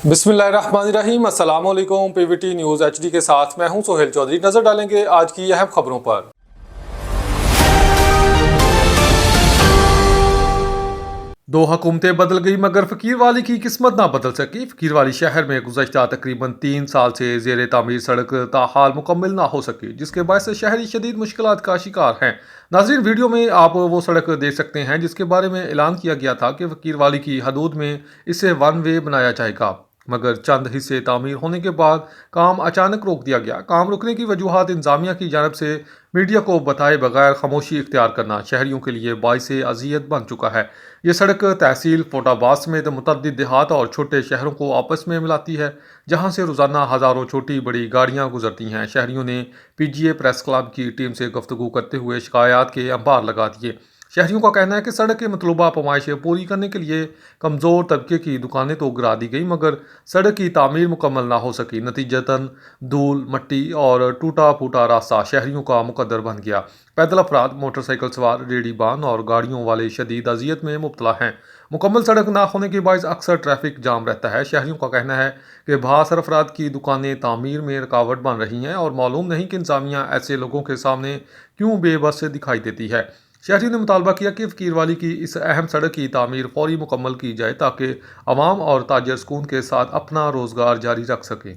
बिस्मिल्लाहिर्रहमानिर्रहीम। अस्सलाम वालेकुम। पीवीटी न्यूज़ एचडी के साथ मैं हूं सोहेल चौधरी। नजर डालेंगे आज की अहम खबरों पर। दो हुकूमतें बदल गई मगर फ़कीर वाली की किस्मत ना बदल सकी। फ़कीर वाली शहर में गुज़श्ता तकरीबन 3 साल से ज़ेर तामीर सड़क ताहाल मुकम्मल ना हो सकी, जिसके बायस शहरी शदीद मुश्किलात का शिकार हैं। नाज़रीन, वीडियो में आप वो सड़क देख सकते हैं जिसके बारे में ऐलान किया गया था कि फ़कीर वाली की हदूद में इसे वन वे बनाया जाएगा, मगर चंद हिस्से तामीर होने के बाद काम अचानक रोक दिया गया। काम रुकने की वजूहात इंतजामिया की जानब से मीडिया को बताए बगैर खामोशी इख्तियार करना शहरियों के लिए बाइस अज़ियत बन चुका है। ये सड़क तहसील फोटाबाद समेत मुतअद्दिद देहात और छोटे शहरों को आपस में मिलाती है, जहां से रोज़ाना हज़ारों छोटी बड़ी गाड़ियां गुजरती हैं। शहरियों ने पीजीए प्रेस क्लब की टीम से गुफ्तगू करते हुए शिकायत के अंबार लगा दिए। शहरियों का कहना है कि सड़क की मतलूबा पैमाइशें पूरी करने के लिए कमज़ोर तबके की दुकानें तो गिरा दी गई, मगर सड़क की तामीर मुकम्मल ना हो सकी। नतीजतन धूल, मट्टी और टूटा फूटा रास्ता शहरियों का मुकद्दर बन गया। पैदल अफराद, मोटरसाइकिल सवार, रेहड़ी बान और गाड़ियों वाले शदीद अजियत में मुब्तला हैं। मुकम्मल सड़क ना होने के बायस अक्सर ट्रैफिक जाम रहता है। शहरियों का कहना है कि बासर अफराद की दुकानें तामीर में रुकावट बन रही हैं और मालूम नहीं कि इंतजामिया ऐसे लोगों के सामने क्यों बेबस दिखाई देती है। शहरियों ने मुतालबा किया कि फ़कीर वाली की इस अहम सड़क की तामीर फौरी मुकम्मल की जाए ताकि अवाम और ताजर सुकून के साथ अपना रोज़गार जारी रख सकें।